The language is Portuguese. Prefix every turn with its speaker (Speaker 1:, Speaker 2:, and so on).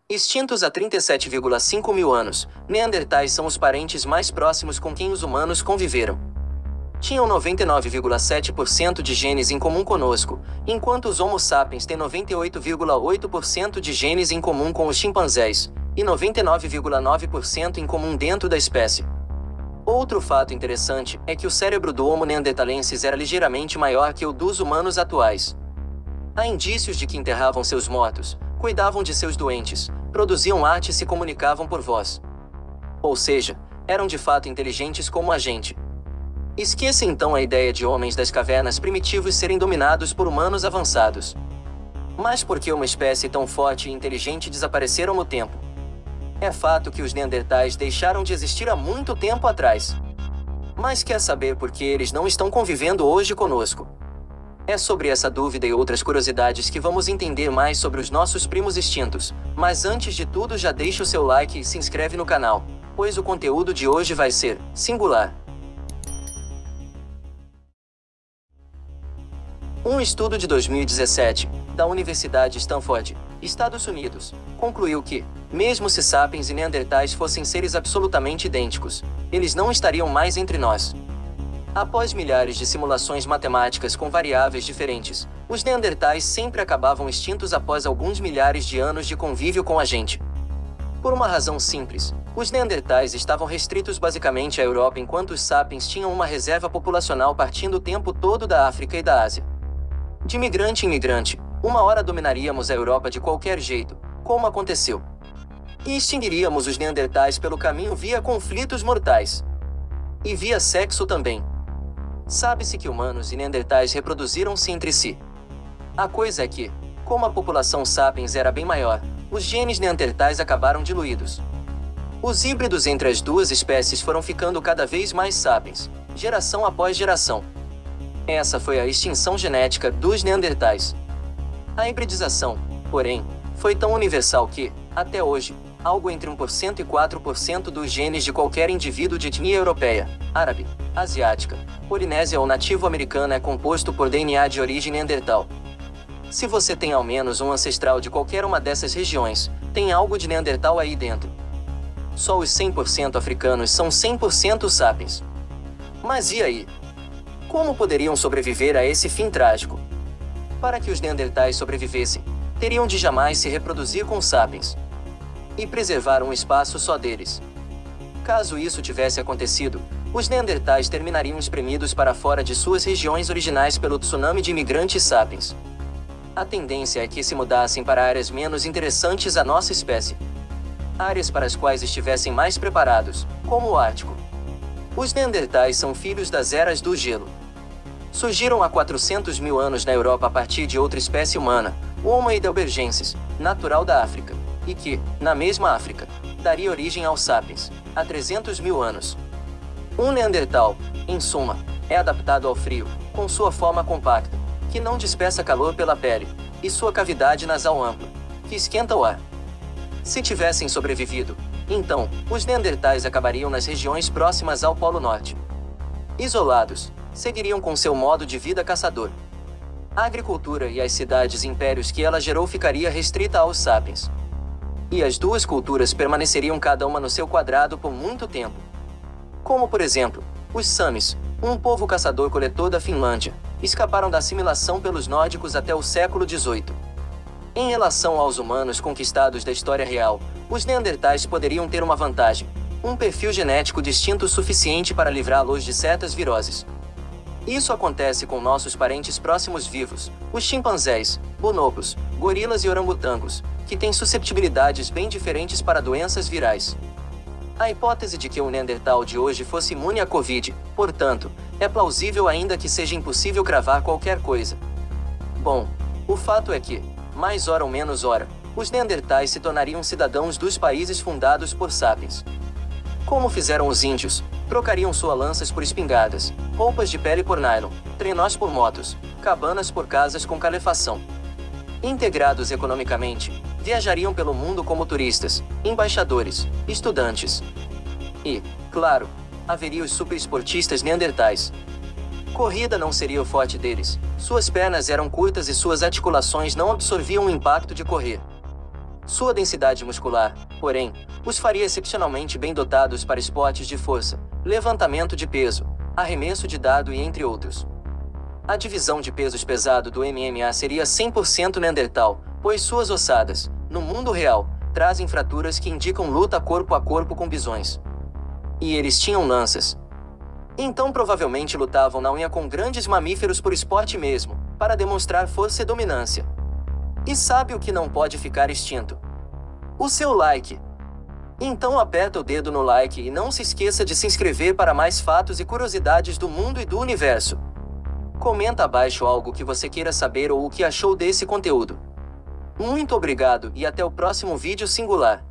Speaker 1: Extintos há 37,5 mil anos, Neandertais são os parentes mais próximos com quem os humanos conviveram. Tinham 99,7% de genes em comum conosco, enquanto os Homo sapiens têm 98,8% de genes em comum com os chimpanzés, e 99,9% em comum dentro da espécie. Outro fato interessante é que o cérebro do Homo neanderthalensis era ligeiramente maior que o dos humanos atuais. Há indícios de que enterravam seus mortos, cuidavam de seus doentes, produziam arte e se comunicavam por voz. Ou seja, eram de fato inteligentes como a gente. Esqueça então a ideia de homens das cavernas primitivos serem dominados por humanos avançados. Mas por que uma espécie tão forte e inteligente desapareceram no tempo? É fato que os Neandertais deixaram de existir há muito tempo atrás. Mas quer saber por que eles não estão convivendo hoje conosco? É sobre essa dúvida e outras curiosidades que vamos entender mais sobre os nossos primos extintos, mas antes de tudo já deixa o seu like e se inscreve no canal, pois o conteúdo de hoje vai ser singular. Um estudo de 2017, da Universidade Stanford, Estados Unidos, concluiu que, mesmo se sapiens e neandertais fossem seres absolutamente idênticos, eles não estariam mais entre nós. Após milhares de simulações matemáticas com variáveis diferentes, os neandertais sempre acabavam extintos após alguns milhares de anos de convívio com a gente. Por uma razão simples, os neandertais estavam restritos basicamente à Europa enquanto os sapiens tinham uma reserva populacional partindo o tempo todo da África e da Ásia. De imigrante em imigrante, uma hora dominaríamos a Europa de qualquer jeito, como aconteceu. E extinguiríamos os neandertais pelo caminho via conflitos mortais. E via sexo também. Sabe-se que humanos e neandertais reproduziram-se entre si. A coisa é que, como a população sapiens era bem maior, os genes neandertais acabaram diluídos. Os híbridos entre as duas espécies foram ficando cada vez mais sapiens, geração após geração. Essa foi a extinção genética dos neandertais. A hibridização, porém, foi tão universal que, até hoje, algo entre 1% e 4% dos genes de qualquer indivíduo de etnia europeia, árabe, asiática, polinésia ou nativo-americana é composto por DNA de origem neandertal. Se você tem ao menos um ancestral de qualquer uma dessas regiões, tem algo de neandertal aí dentro. Só os 100% africanos são 100% sapiens. Mas e aí? Como poderiam sobreviver a esse fim trágico? Para que os neandertais sobrevivessem, teriam de jamais se reproduzir com sapiens e preservar um espaço só deles. Caso isso tivesse acontecido, os neandertais terminariam espremidos para fora de suas regiões originais pelo tsunami de imigrantes sapiens. A tendência é que se mudassem para áreas menos interessantes à nossa espécie. Áreas para as quais estivessem mais preparados, como o Ártico. Os neandertais são filhos das eras do gelo. Surgiram há 400 mil anos na Europa a partir de outra espécie humana, o Homo heidelbergensis, natural da África, e que, na mesma África, daria origem aos sapiens, há 300 mil anos. Um neandertal, em suma, é adaptado ao frio, com sua forma compacta, que não dispersa calor pela pele, e sua cavidade nasal ampla, que esquenta o ar. Se tivessem sobrevivido, então, os neandertais acabariam nas regiões próximas ao Polo Norte. Isolados, seguiriam com seu modo de vida caçador. A agricultura e as cidades e impérios que ela gerou ficaria restrita aos sapiens. E as duas culturas permaneceriam cada uma no seu quadrado por muito tempo. Como por exemplo, os Samis, um povo caçador-coletor da Finlândia, escaparam da assimilação pelos nórdicos até o século XVIII. Em relação aos humanos conquistados da história real, os neandertais poderiam ter uma vantagem, um perfil genético distinto o suficiente para livrá-los de certas viroses. Isso acontece com nossos parentes próximos vivos, os chimpanzés, bonobos, gorilas e orangotangos, que têm susceptibilidades bem diferentes para doenças virais. A hipótese de que o Neandertal de hoje fosse imune à Covid, portanto, é plausível ainda que seja impossível cravar qualquer coisa. Bom, o fato é que, mais hora ou menos hora, os Neandertais se tornariam cidadãos dos países fundados por sapiens. Como fizeram os índios, trocariam suas lanças por espingardas, roupas de pele por nylon, trenós por motos, cabanas por casas com calefação. Integrados economicamente, viajariam pelo mundo como turistas, embaixadores, estudantes. E, claro, haveria os superesportistas neandertais. Corrida não seria o forte deles, suas pernas eram curtas e suas articulações não absorviam o impacto de correr. Sua densidade muscular, porém, os faria excepcionalmente bem dotados para esportes de força, levantamento de peso, arremesso de dado e entre outros. A divisão de pesos pesado do MMA seria 100% Neandertal, pois suas ossadas, no mundo real, trazem fraturas que indicam luta corpo a corpo com bisões. E eles tinham lanças. Então provavelmente lutavam na unha com grandes mamíferos por esporte mesmo, para demonstrar força e dominância. E sabe o que não pode ficar extinto? O seu like. Então aperta o dedo no like e não se esqueça de se inscrever para mais fatos e curiosidades do mundo e do universo. Comenta abaixo algo que você queira saber ou o que achou desse conteúdo. Muito obrigado e até o próximo vídeo singular.